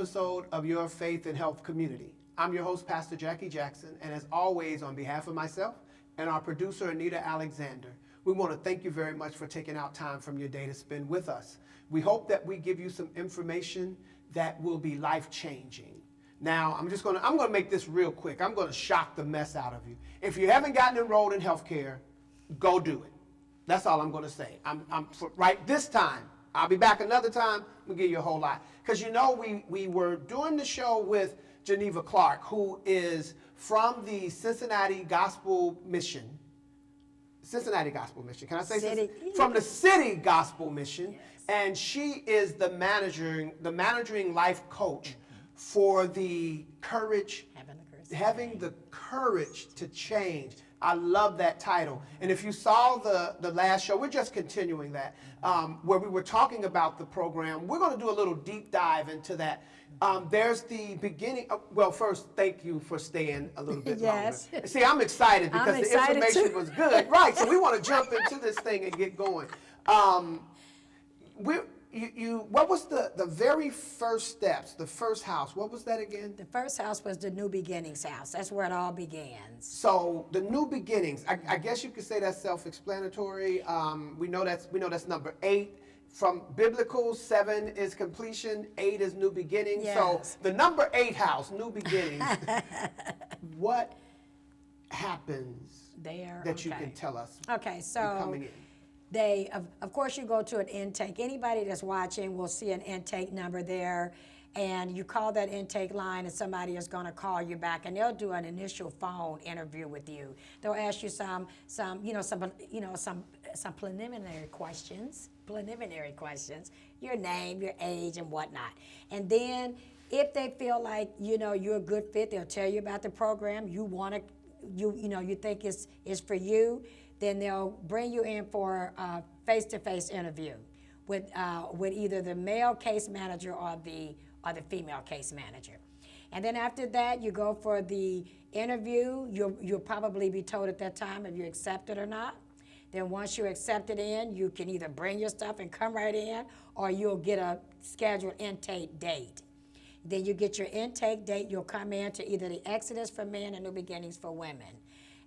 episode of Your Faith and Health Community. I'm your host, Pastor Jackie Jackson, and as always, on behalf of myself and our producer, Anita Alexander, we want to thank you very much for taking out time from your day to spend with us. We hope that we give you some information that will be life-changing. Now, I'm going to make this real quick. I'm going to shock the mess out of you. If you haven't gotten enrolled in healthcare, go do it. That's all I'm going to say. Right this time. I'll be back another time. We'll give you a whole lot. Because you know, we were doing the show with Geneva Clark, who is from the Cincinnati Gospel Mission. Cincinnati Gospel Mission. Can I say City. From the City Gospel Mission. Yes. And she is the managing life coach for the courage, having the courage to change. I love that title. And if you saw the last show, we're just continuing that, where we were talking about the program. We're going to do a little deep dive into that. There's the beginning. Well, first, thank you for staying a little bit Yes. longer. See, I'm excited because the information too. was good. Right, so we want to jump into this thing and get going. What was the very first steps, the first house? What was that again? The first house was the New Beginnings house. That's where it all begins. So the New Beginnings, I guess you could say that's self-explanatory. We know that's number 8. From biblical, 7 is completion, 8 is new beginnings. Yes. So the number 8 house, New Beginnings. What happens There. that you can tell us? Okay, so coming in. they, of course, you go to an intake. Anybody that's watching will see an intake number there, and you call that intake line, and somebody is going to call you back, and they'll do an initial phone interview with you. They'll ask you some preliminary questions. Your name, your age, and whatnot. And then, if they feel like you're a good fit, they'll tell you about the program. You think it's for you. Then they'll bring you in for a face-to-face interview with either the male case manager or the female case manager. And then after that, you go for the interview. You'll probably be told at that time if you're accepted or not. Then once you're accepted in, you can either bring your stuff and come right in, or you'll get a scheduled intake date. Then you get your intake date, you'll come in to either the Exodus for men or New Beginnings for women.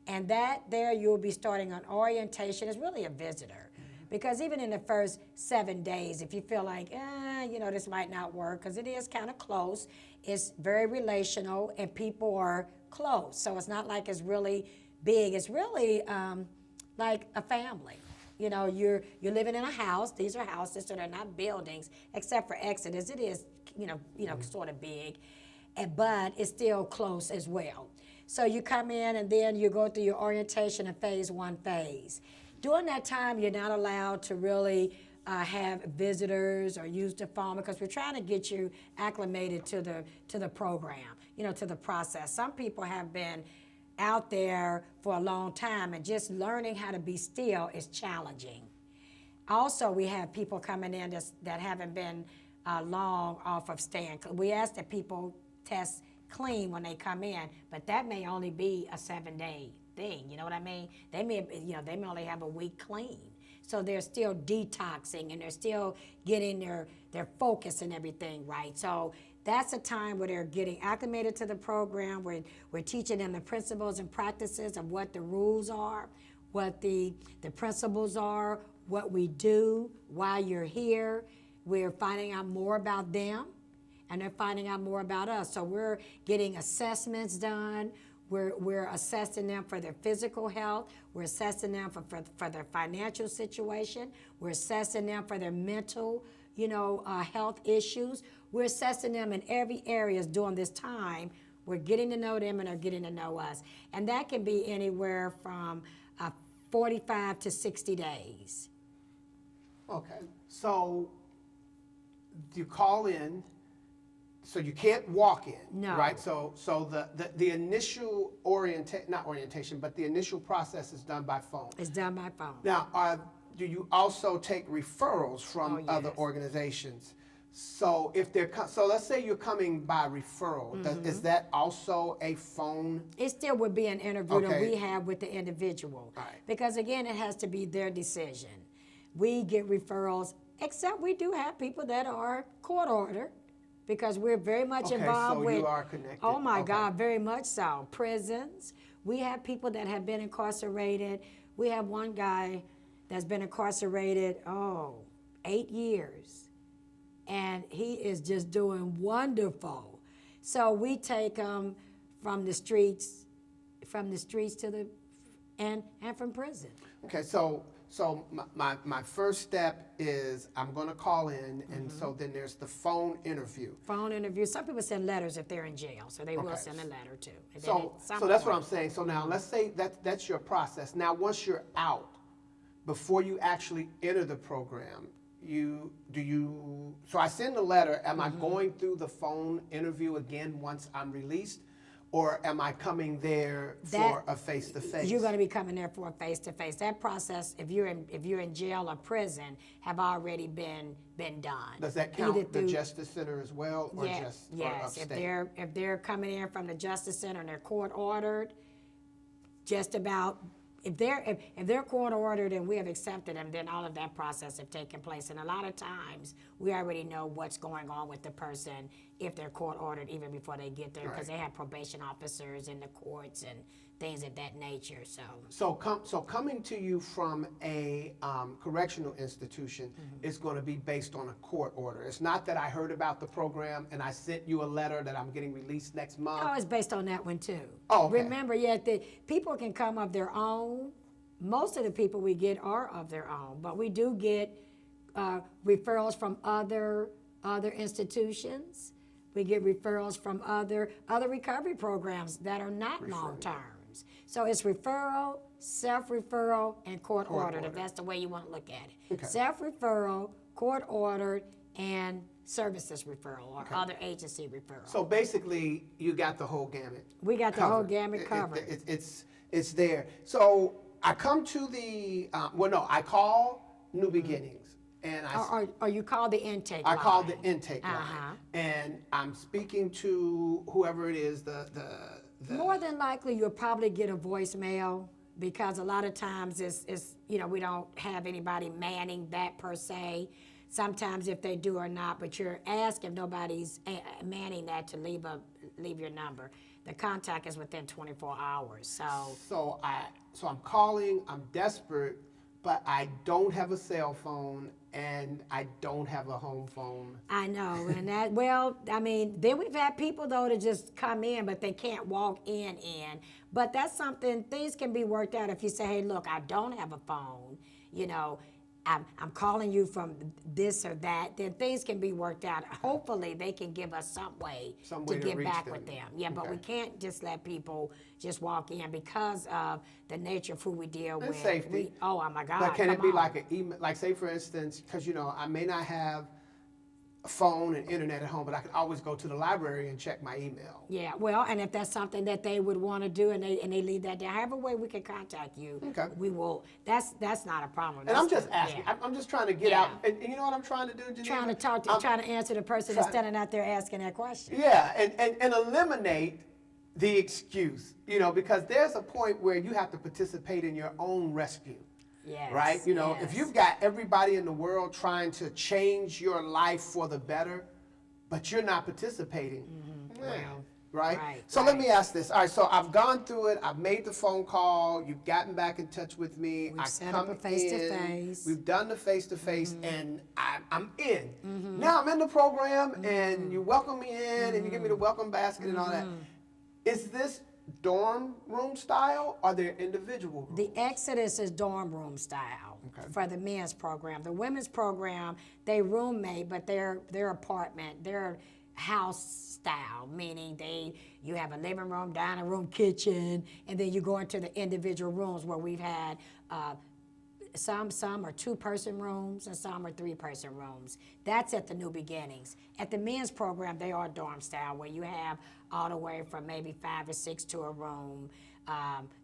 And there you'll be starting on orientation. It's really a visitor. Because even in the first 7 days, if you feel like, this might not work, because it is kind of close, it's very relational, and people are close. So it's not like it's really big. It's really like a family. You're living in a house. These are houses, so they're not buildings, except for Exodus. It is, sort of big, but it's still close as well. So you come in, and then you go through your orientation and phase 1 phase. During that time, you're not allowed to really have visitors or use the phone, because we're trying to get you acclimated to the program, to the process. Some people have been out there for a long time, and just learning how to be still is challenging. Also, we have people coming in that haven't been long off of staying. We ask that people test clean when they come in, but that may only be a 7-day thing. You know what I mean? They may only have a week clean. So they're still detoxing, and they're still getting their focus and everything right. So that's a time where they're getting acclimated to the program. We're teaching them the principles and practices of what the rules are, what the principles are, what we do, why you're here. We're finding out more about them, and they're finding out more about us. So we're getting assessments done. We're assessing them for their physical health. We're assessing them for their financial situation. We're assessing them for their mental, health issues. We're assessing them in every area during this time. We're getting to know them, and they're getting to know us. And that can be anywhere from 45 to 60 days. Okay, so you call in. So you can't walk in, no. Right? So the initial the initial process is done by phone. It's done by phone. Now, do you also take referrals from other organizations? So let's say you're coming by referral. Is that also a phone? It still would be an interview that we have with the individual. Right. Because again, it has to be their decision. We get referrals, except we do have people that are court ordered. because we're very much Okay, involved so with. you are connected. Oh my Okay. God, very much so. Prisons. We have people that have been incarcerated. We have one guy that's been incarcerated, 8 years. And he is just doing wonderful. So we take him from the streets to the, and from prison. Okay, so my first step is I'm going to call in, and so then there's the phone interview. Phone interview. Some people send letters if they're in jail, so they will Okay. send a letter too. And then So at some so that's what point- I'm saying. So now let's say that's your process. Now once you're out, before you actually enter the program, so I send a letter. Am I going through the phone interview again once I'm released? Or am I coming there for a face-to-face? You're going to be coming there for a face-to-face. That process, if you're in jail or prison, have already been done. Does that Either count the through- Justice Center as well, or just or yes. upstate? If they're coming in from the Justice Center and they're court ordered, just about if they're court ordered and we have accepted them, then all of that process have taken place. And a lot of times we already know what's going on with the person if they're court ordered even before they get there, because Right. they have probation officers in the courts and things of that nature. So coming to you from a correctional institution is going to be based on a court order. It's not that I heard about the program and I sent you a letter that I'm getting released next month. Oh, it's based on that one too. Oh, okay. Remember, the people can come of their own. Most of the people we get are of their own, but we do get referrals from other institutions. We get referrals from other recovery programs that are not long terms. So it's referral, self-referral, and court ordered, if that's the way you want to look at it. Okay. Self-referral, court ordered, and services referral or other agency referral. So basically, you got the whole gamut. We got the whole gamut covered. It's there. So I come to the I call New Beginnings, and Or you call the intake I line. call the intake Uh-huh. line, and I'm speaking to whoever it is. More than likely, you'll probably get a voicemail, because a lot of times it's we don't have anybody manning that per se. Sometimes if they do or not, but you're asked if nobody's manning that to leave your number. The contact is within 24 hours. So I'm calling. I'm desperate, but I don't have a cell phone and I don't have a home phone. I know, and then we've had people though to just come in, but they can't walk in. But that's something, things can be worked out if you say, hey, look, I don't have a phone, I'm calling you from this or that, then things can be worked out. Hopefully they can give us some way to get reach back them. with them. Yeah, but Okay. we can't just let people just walk in because of the nature of who we deal And with. safety. Oh my God. But can it come be on. like an email? Like say for instance, because I may not have a phone and internet at home, but I can always go to the library and check my email. Yeah, well, and if that's something that they would want to do, and they leave that there, however way we can contact you, Okay. we will. That's not a problem. And I'm just asking. Yeah. I'm just trying to get Yeah. out. And you know what I'm trying to do, Geneva? Trying to answer the person that's standing out there asking that question. Yeah, and eliminate the excuse, because there's a point where you have to participate in your own rescue. Yes, Right? If yes. you've got everybody in the world trying to change your life for the better, but you're not participating, right? right, So let right. me ask this. All right, so I've gone through it. I've made the phone call. You've gotten back in touch with me. We've I set come up a face-to-face. We've done the face-to-face, and I'm in. Now I'm in the program, and you welcome me in, and you give me the welcome basket and all that. Is this dorm room style, or they're individual rooms? The Exodus is dorm room style for the men's program. The women's program, they roommate, but they're apartment, they're house style, meaning you have a living room, dining room, kitchen, and then you go into the individual rooms where we've had some are 2-person rooms and some are 3-person rooms. That's at the New Beginnings. At the men's program, they are dorm style, where you have all the way from maybe 5 or 6 to a room,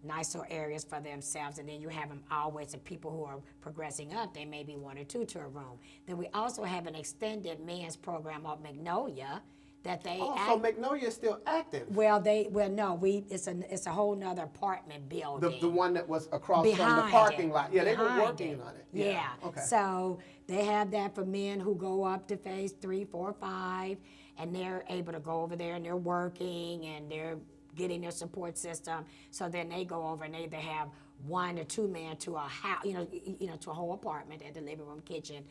nicer areas for themselves, and then you have them always, the people who are progressing up, they may be 1 or 2 to a room. Then we also have an extended men's program of Magnolia that they So Magnolia is still active. it's a whole nother apartment building. The one that was across from the Behind parking it. lot. Yeah, they were Behind working it. on it. Yeah. Okay. So they have that for men who go up to phase 3, 4, 5. and they're able to go over there and they're working and they're getting their support system. So then they go over and they either have 1 or 2 men to a house, to a whole apartment at the living room, kitchen,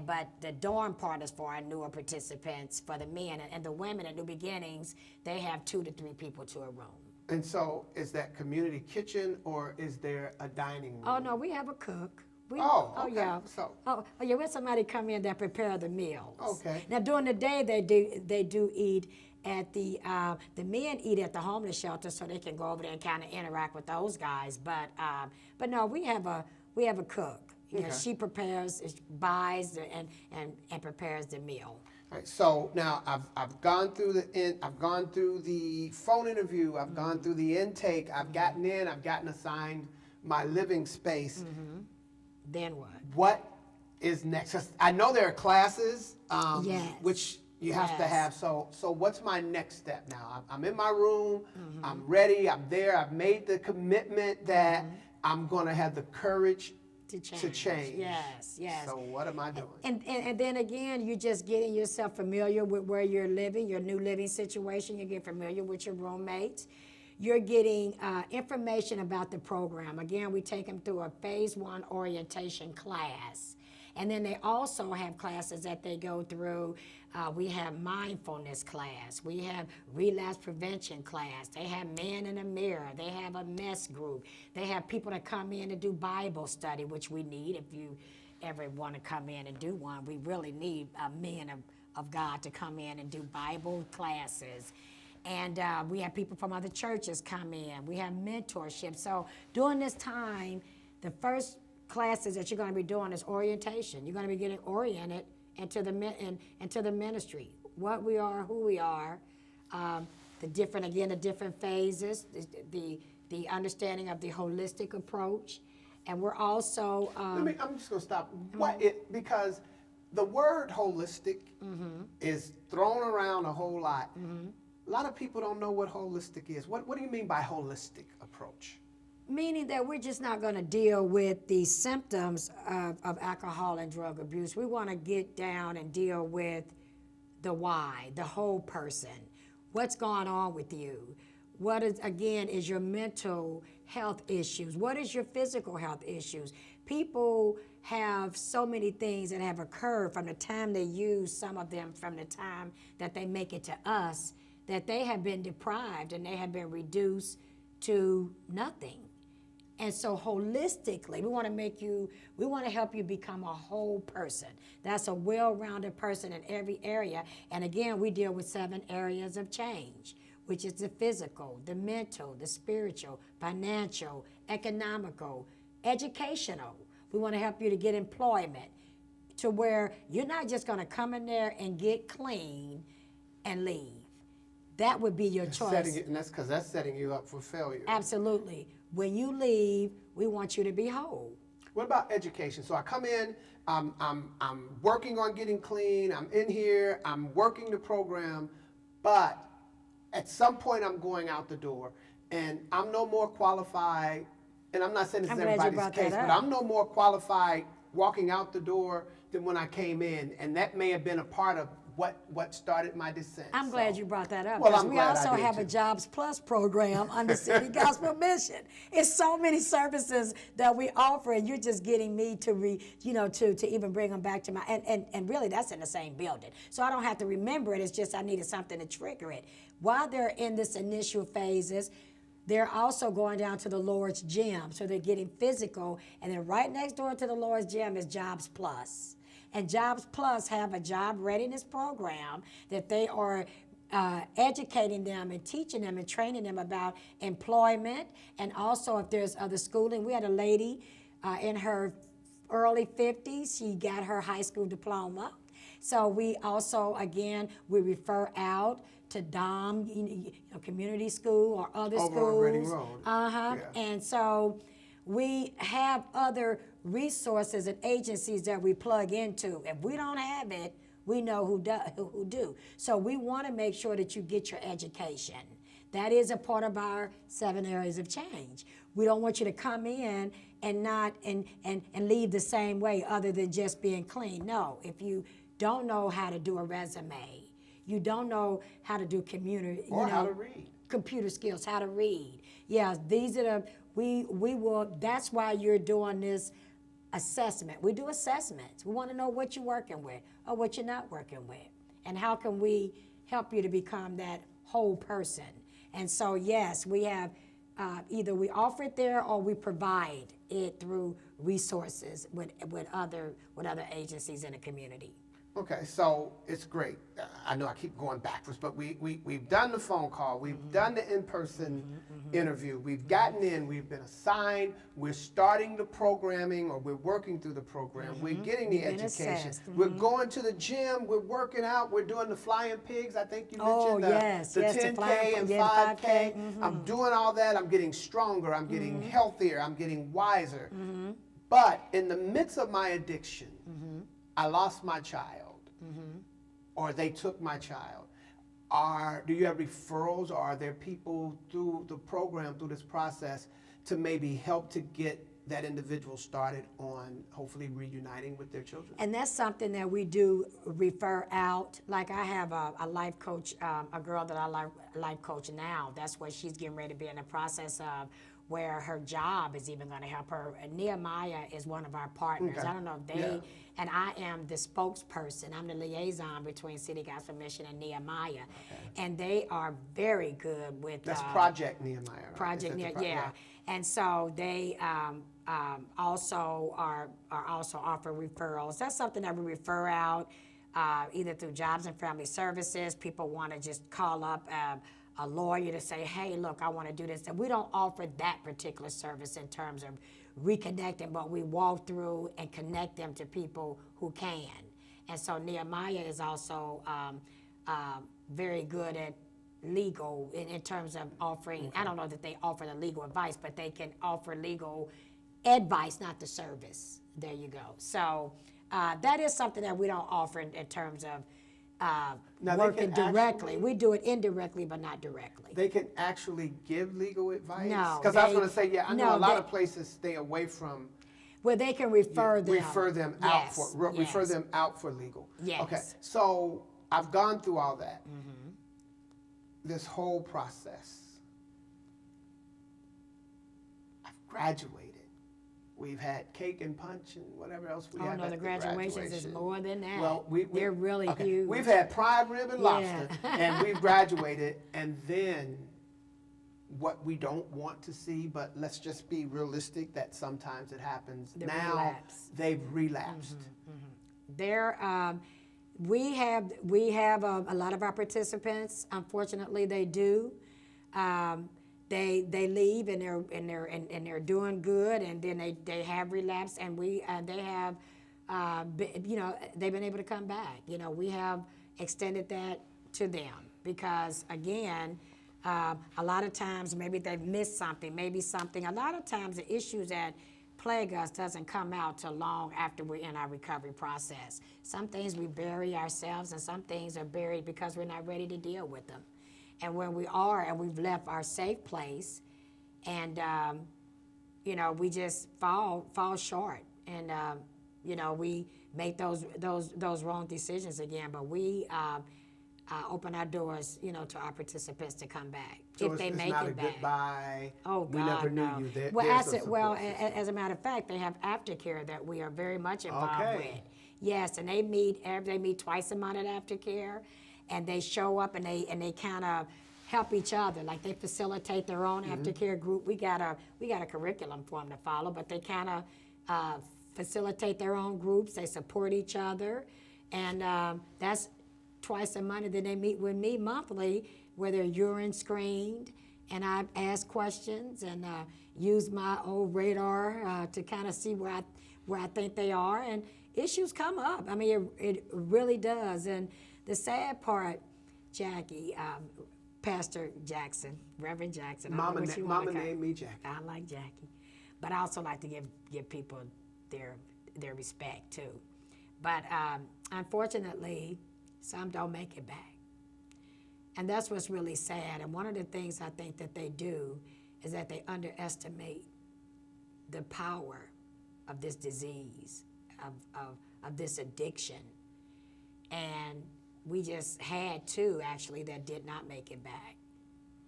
but the dorm part is for our newer participants, for the men, and the women at New Beginnings, they have 2 to 3 people to a room. And so, is that community kitchen or is there a dining room? Oh no, we have a cook. Okay. Yeah. So, We have somebody come in that prepare the meals. Okay. Now during the day they do eat at the men eat at the homeless shelter, so they can go over there and kind of interact with those guys. But no, we have a cook. You know, Okay. she prepares, buys, and prepares the meal. all right, so now I've gone through the phone interview, I've gone through the intake, I've gotten in, I've gotten assigned my living space. Then what? What is next? 'Cause I know there are classes, Yes. which you have to Yes. have. So what's my next step now? I'm in my room. I'm ready. I'm there. I've made the commitment that I'm going to have the courage To change. to change. Yes, yes. So what am I doing? And then again, you're just getting yourself familiar with where you're living, your new living situation. You get familiar with your roommates. You're getting information about the program. Again, we take them through a phase 1 orientation class. And then they also have classes that they go through. We have mindfulness class. We have relapse prevention class. They have man in a mirror. They have a mess group. They have people that come in and do Bible study, which we need. If you ever want to come in and do one, we really need men of God to come in and do Bible classes. And we have people from other churches come in. We have mentorship. So during this time, the first classes that you're going to be doing is orientation. You're going to be getting oriented into the ministry, what we are, who we are, the different phases, the understanding of the holistic approach, and we're also. I'm just going to stop. Because the word holistic is thrown around a whole lot. A lot of people don't know what holistic is. What do you mean by holistic approach? Meaning that we're just not going to deal with the symptoms of alcohol and drug abuse. We want to get down and deal with the why, the whole person. What's going on with you? What is your mental health issues? What is your physical health issues? People have so many things that have occurred from the time they use, some of them from the time that they make it to us, that they have been deprived and they have been reduced to nothing. And so holistically, we want to help you become a whole person. That's a well-rounded person in every area. And again, we deal with 7 areas of change, which is the physical, the mental, the spiritual, financial, economical, educational. We want to help you to get employment to where you're not just going to come in there and get clean and leave. That would be your choice. And that's because that's setting you up for failure. Absolutely. When you leave, we want you to be whole. What about education? So I come in, I'm working on getting clean, I'm in here, I'm working the program, but at some point I'm going out the door and I'm no more qualified, and I'm not saying this is everybody's case, but I'm no more qualified walking out the door than when I came in, and that may have been a part of what started my descent. I'm glad you brought that up. Well, because I'm we glad I also did have too. a Jobs Plus program under City Gospel Mission. It's so many services that we offer, and you're just getting me to even bring them back to my and really that's in the same building. So I don't have to remember it. It's just I needed something to trigger it. While they're in this initial phases, they're also going down to the Lord's Gym, so they're getting physical, and then right next door to the Lord's Gym is Jobs Plus. And Jobs Plus have a job readiness program that they are educating them and teaching them and training them about employment, and also if there's other schooling. We had a lady in her early 50s. She got her high school diploma. So we also, again, we refer out to DOM, community school or other schools. Over on Reading Road. Yeah. And so we have other resources and agencies that we plug into. If we don't have it, we know who do. So we want to make sure that you get your education. That is a part of our 7 areas of change. We don't want you to come in and not and leave the same way other than just being clean. No, if you don't know how to do a resume, you don't know how to do community, Or how to read. computer skills, how to read. Yeah, these are the, we will, that's why you're doing this assessment. We do assessments. We want to know what you're working with or what you're not working with. And how can we help you to become that whole person? And so, yes, we have either we offer it there or we provide it through resources with other agencies in the community. Okay, so it's great. I know I keep going backwards, but we've done the phone call, we've done the in-person interview, we've gotten in, we've been assigned, we're starting the programming, or we're working through the program, we're getting the You've been education, assessed. we're going to the gym, we're working out, we're doing the flying pigs, I think you Oh, mentioned yes, the yes, the 10K flying and pig, yeah, 5K. 5K, I'm doing all that, I'm getting stronger, I'm getting healthier, I'm getting wiser. But in the midst of my addiction, I lost my child, or they took my child. Do you have referrals, or are there people through the program, through this process, to maybe help to get that individual started on hopefully reuniting with their children? And that's something that we do refer out. Like I have a life coach, a girl that I life coach now. That's what she's getting ready to be in the process of, where her job is even going to help her. Nehemiah is one of our partners. Okay. I don't know if they, and I am the spokesperson. I'm the liaison between City Gospel Mission and Nehemiah. Okay. And they are very good with. That's Project Nehemiah, right? Project Nehemiah, yeah. And so they also are also offer referrals. That's something that we refer out either through Jobs and Family Services. People want to just call up a lawyer to say, hey, look, I want to do this. And we don't offer that particular service in terms of reconnecting, but we walk through and connect them to people who can. And so Nehemiah is also very good at legal in terms of offering, I don't know that they offer the legal advice, but they can offer legal advice, not the service. There you go. So that is something that we don't offer in terms of working directly. We do it indirectly, but not directly. They can actually give legal advice? No. Because I was going to say, I know a lot of places stay away from. Well, they can refer them. Refer them out for refer them out for legal. Yes. Okay. So I've gone through all that. This whole process. I've graduated. We've had cake and punch and whatever else we have. Oh, no, the graduations is more than that. Well, they're really huge. We've had prime rib and lobster, and we've graduated, and then what we don't want to see, but let's just be realistic that sometimes it happens. They've relapsed. We have a lot of our participants. Unfortunately, they do. They leave and they're doing good, and then they have relapsed, and they have they've been able to come back. We have extended that to them because again, a lot of times maybe they've missed something, a lot of times the issues that plague us doesn't come out till long after we're in our recovery process. Some things we bury ourselves, and some things are buried because we're not ready to deal with them. And when we are, and we've left our safe place, and we just fall short, and we make those wrong decisions again. But we open our doors, to our participants to come back So if they make not it a back. Goodbye. Oh God, we never no. knew you. As a matter of fact, they have aftercare that we are very much involved with. Yes, and they meet twice a month at aftercare. And they show up and they kind of help each other. Like they facilitate their own aftercare group. We got a curriculum for them to follow, but they kind of facilitate their own groups. They support each other, and that's twice a month. And then they meet with me monthly, where they're urine screened, and I ask questions and use my old radar to kind of see where I think they are. And issues come up. I mean, it really does. And the sad part, Jackie, Pastor Jackson, Reverend Jackson. Mama named me Jackie. I like Jackie, but I also like to give people their respect too. But unfortunately, some don't make it back, and that's what's really sad. And one of the things I think that they do is that they underestimate the power of this disease, of this addiction, and we just had two actually that did not make it back.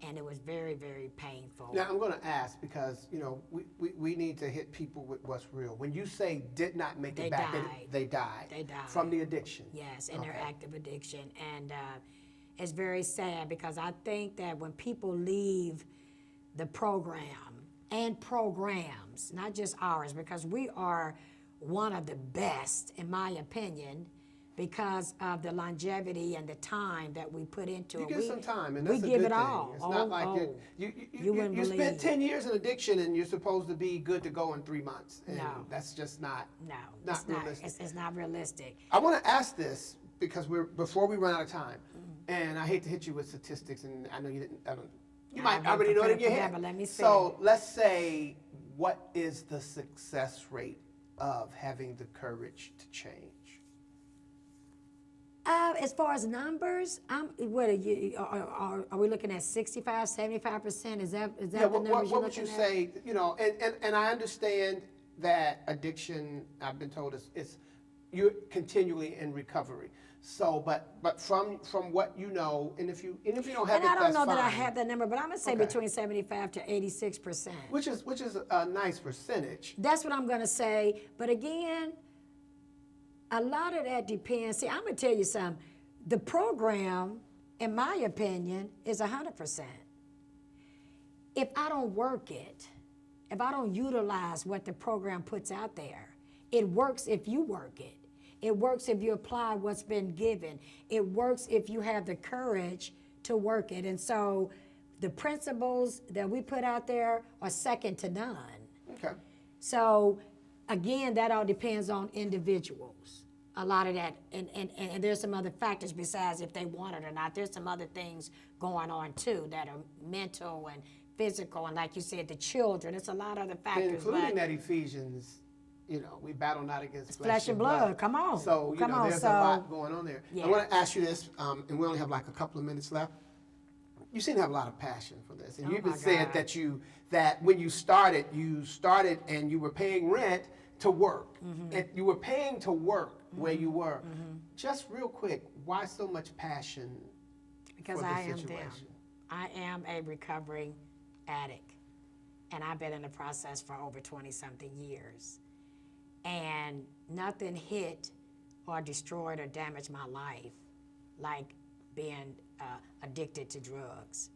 And it was very, very painful. Now, I'm going to ask because, you know, we need to hit people with what's real. When you say did not make it back, they died. They died. From the addiction. Yes, and their active addiction. And it's very sad because I think that when people leave the program and programs, not just ours, because we are one of the best, in my opinion, because of the longevity and the time that we put into it. You give some time, and that's we a give good it thing. all. It's not like you spent 10 years in addiction and you're supposed to be good to go in 3 months. And No. that's just not it's realistic. It's not realistic. I want to ask this because before we run out of time, and I hate to hit you with statistics, and I know you didn't. You might already know it in your head. But let me see. So let's say, what is the success rate of having the courage to change? As far as numbers, what are you? Are we looking at 65, 75%? Is that the numbers you're looking at? What would you say? You know, and I understand that addiction. I've been told it's you're continually in recovery. So, but from what you know, and if you don't have and it, I don't that's know that I fine. have that number, but I'm gonna say between 75 to 86%. Which is a nice percentage. That's what I'm gonna say. But again, a lot of that depends. See, I'm gonna tell you something. The program, in my opinion, is 100%. If I don't work it, if I don't utilize what the program puts out there, it works if you work it. It works if you apply what's been given. It works if you have the courage to work it. And so the principles that we put out there are second to none. Okay. So again, that all depends on individuals. A lot of that, and there's some other factors besides if they want it or not. There's some other things going on too that are mental and physical, and like you said, the children. It's a lot of other factors. Including that Ephesians, you know, we battle not against flesh and blood. Come on. So, you know, there's a lot going on there. Yeah. I want to ask you this, and we only have like a couple of minutes left. You seem to have a lot of passion for this. And you even said that when you started and you were paying rent to work. And you were paying to work where you were. Just real quick, why so much passion because for I this am situation? them. I am a recovering addict. And I've been in the process for over 20-something years. And nothing hit or destroyed or damaged my life like being addicted to drugs.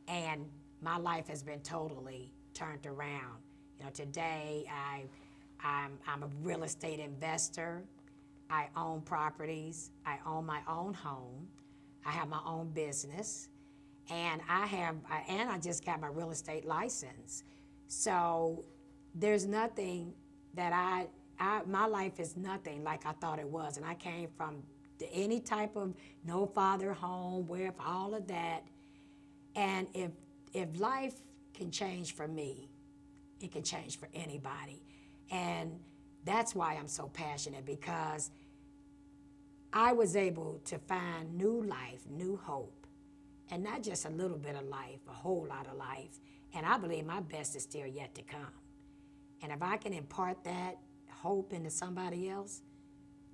And my life has been totally turned around. You know, today I'm a real estate investor. I own properties. I own my own home. I have my own business. And I just got my real estate license. So there's nothing that my life is nothing like I thought it was. And I came from any type of no father home, where all of that. And if life can change for me, it can change for anybody. And that's why I'm so passionate, because I was able to find new life, new hope. And not just a little bit of life, a whole lot of life. And I believe my best is still yet to come. And if I can impart that hope into somebody else,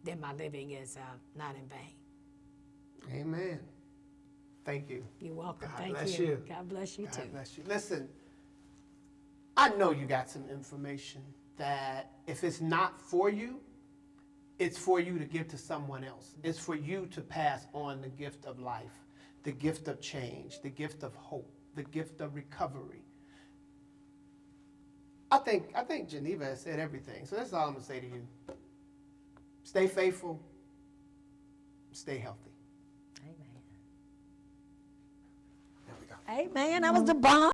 then my living is not in vain. Amen. Thank you. You're welcome. God Thank bless you. you. God bless you God too. bless you. Listen, I know you got some information that if it's not for you, it's for you to give to someone else. It's for you to pass on the gift of life, the gift of change, the gift of hope, the gift of recovery. I think Geneva has said everything. So that's all I'm going to say to you. Stay faithful. Stay healthy. Amen. There we go. Amen. That was the bomb.